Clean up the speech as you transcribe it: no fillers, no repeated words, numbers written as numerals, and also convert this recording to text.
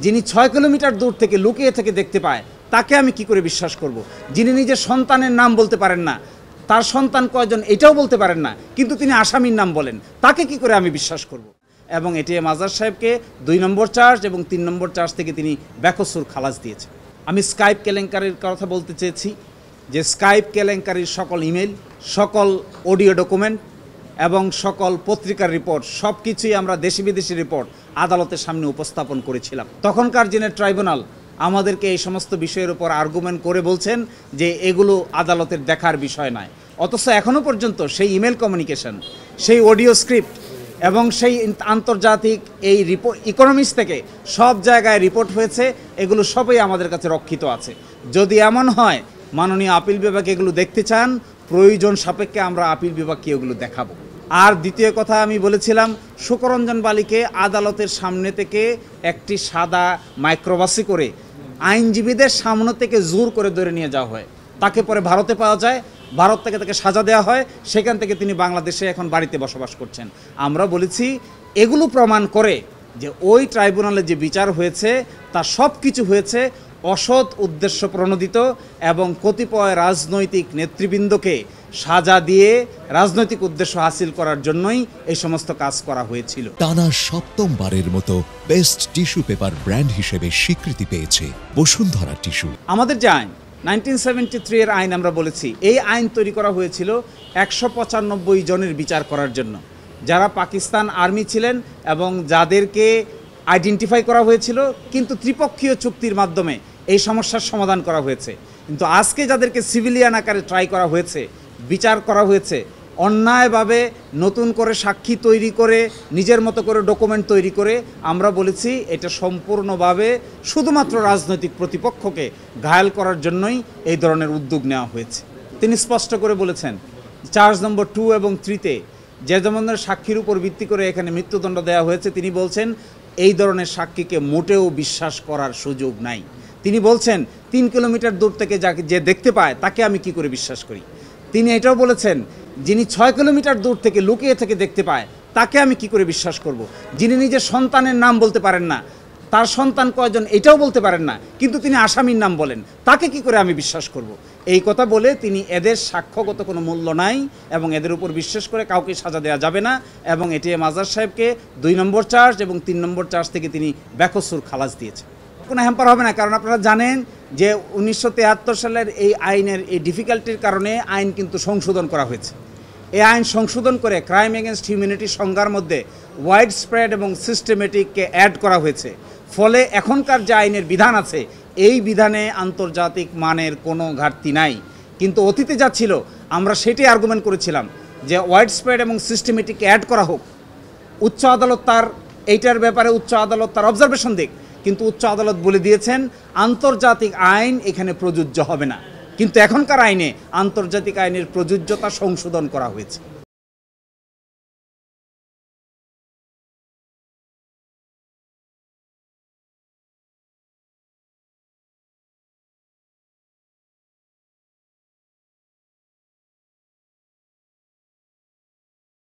যিনি ৬ কিলোমিটার দূর থেকে লুকিয়ে থেকে দেখতে পায় তাকে আমি কি করে বিশ্বাস করব। যিনি নিজের সন্তানের নাম বলতে পারেন না, তার সন্তান কয়জন এটাও বলতে পারেন না, কিন্তু তিনি আসামির নাম বলেন, তাকে কি করে আমি বিশ্বাস করব। এবং এটিএম আজহার সাহেবকে ২ নম্বর চার্জ এবং ৩ নম্বর চার্জ থেকে তিনি বেকসুর খালাস দিয়েছেন। আমি স্কাইপ কেলেঙ্কারির কথা বলতে চেয়েছি যে স্কাইপ কেলেঙ্কারির সকল ইমেল, সকল অডিও ডকুমেন্ট এবং সকল পত্রিকার রিপোর্ট সব কিছুই আমরা দেশি বিদেশি রিপোর্ট আদালতের সামনে উপস্থাপন করেছিলাম। তখনকার দিনের ট্রাইব্যুনাল আমাদেরকে এই সমস্ত বিষয়ের উপর আর্গুমেন্ট করে বলছেন যে এগুলো আদালতের দেখার বিষয় নয়, অথচ এখনও পর্যন্ত সেই ইমেল কমিউনিকেশন, সেই অডিও স্ক্রিপ্ট এবং সেই আন্তর্জাতিক এই রিপোর্ট ইকোনমিক্স থেকে সব জায়গায় রিপোর্ট হয়েছে, এগুলো সবই আমাদের কাছে রক্ষিত আছে। যদি এমন হয় মাননীয় আপিল বিভাগ এগুলো দেখতে চান, প্রয়োজন সাপেক্ষে আমরা আপিল বিভাগকে এগুলো দেখাবো। আর দ্বিতীয় কথা আমি বলেছিলাম, শুকরঞ্জন বালিকে আদালতের সামনে থেকে একটি সাদা মাইক্রোবাসে করে আইনজীবীদের সামনে থেকে জোর করে ধরে নিয়ে যাওয়া হয়, তাকে পরে ভারতে পাওয়া যায়, ভারত থেকে তাকে সাজা দেওয়া হয়, সেখান থেকে তিনি বাংলাদেশে এখন বাড়িতে বসবাস করছেন। আমরা বলেছি এগুলো প্রমাণ করে যে ওই ট্রাইব্যুনালে যে বিচার হয়েছে তা সব কিছু হয়েছে অসৎ উদ্দেশ্য প্রণোদিত এবং কতিপয় রাজনৈতিক নেতৃবৃন্দকে সাজা দিয়ে রাজনৈতিক উদ্দেশ্য হাসিল করার জন্যই এই সমস্ত কাজ করা হয়েছিল। টানা সপ্তমবারের মতো বেস্ট টিস্যু পেপার ব্র্যান্ড হিসেবে স্বীকৃতি পেয়েছে বসুন্ধরা টিস্যু। আমাদের যে আইন 1973 এর আইন আমরা বলেছি, এই আইন তৈরি করা হয়েছিল 195 জনের বিচার করার জন্য, যারা পাকিস্তান আর্মি ছিলেন এবং যাদেরকে আইডেন্টিফাই করা হয়েছিল, কিন্তু ত্রিপক্ষীয় চুক্তির মাধ্যমে এই সমস্যার সমাধান করা হয়েছে। কিন্তু আজকে যাদেরকে সিভিলিয়ান আকারে ট্রাই করা হয়েছে, বিচার করা হয়েছে, অন্যায়ভাবে নতুন করে সাক্ষী তৈরি করে নিজের মতো করে ডকুমেন্ট তৈরি করে, আমরা বলেছি এটা সম্পূর্ণভাবে শুধুমাত্র রাজনৈতিক প্রতিপক্ষকে ঘায়াল করার জন্যই এই ধরনের উদ্যোগ নেওয়া হয়েছে। তিনি স্পষ্ট করে বলেছেন চার্জ নম্বর 2 এবং 3-তে যে ধরনের সাক্ষীর উপর ভিত্তি করে এখানে মৃত্যুদণ্ড দেওয়া হয়েছে, তিনি বলছেন এই ধরনের সাক্ষীকে মোটেও বিশ্বাস করার সুযোগ নাই। তিনি বলছেন 3 কিলোমিটার দূর থেকে যাকে যে দেখতে পায় তাকে আমি কি করে বিশ্বাস করি। তিনি এটাও বলেছেন যিনি 6 কিলোমিটার দূর থেকে লুকিয়ে থেকে দেখতে পায় তাকে আমি কি করে বিশ্বাস করব। যিনি নিজের সন্তানের নাম বলতে পারেন না, তার সন্তান কয়জন এটাও বলতে পারেন না, কিন্তু তিনি আসামির নাম বলেন, তাকে কি করে আমি বিশ্বাস করব। এই কথা বলে তিনি এদের সাক্ষ্যগত কোনো মূল্য নাই এবং এদের উপর বিশ্বাস করে কাউকে সাজা দেওয়া যাবে না, এবং এটিএম আজহার সাহেবকে 2 নম্বর চার্জ এবং 3 নম্বর চার্জ থেকে তিনি বেকসুর খালাস দিয়েছেন। কোনো হ্যাম্পার হবে না, কারণ আপনারা জানেন যে 1973 সালের এই আইনের এই ডিফিকাল্টির কারণে আইন কিন্তু সংশোধন করা হয়েছে। এই আইন সংশোধন করে ক্রাইম এগেনস্ট হিউম্যানিটি সংজ্ঞার মধ্যে ওয়াইড স্প্রেড এবং সিস্টেমেটিককে অ্যাড করা হয়েছে। ফলে এখনকার যে আইনের বিধান আছে এই বিধানে আন্তর্জাতিক মানের কোনো ঘাটতি নাই। কিন্তু অতীতে যা ছিল আমরা সেটাই আর্গুমেন্ট করেছিলাম যে ওয়াইড স্প্রেড এবং সিস্টেমেটিককে অ্যাড করা হোক। উচ্চ আদালত তার এইটার ব্যাপারে উচ্চ আদালত তার অবজারভেশন দিক, কিন্তু উচ্চ আদালত বলে দিয়েছেন আন্তর্জাতিক আইন এখানে প্রযোজ্য হবে না। কিন্তু এখনকার আইনে আন্তর্জাতিক আইনের প্রযোজ্যতা সংশোধন করা হয়েছে।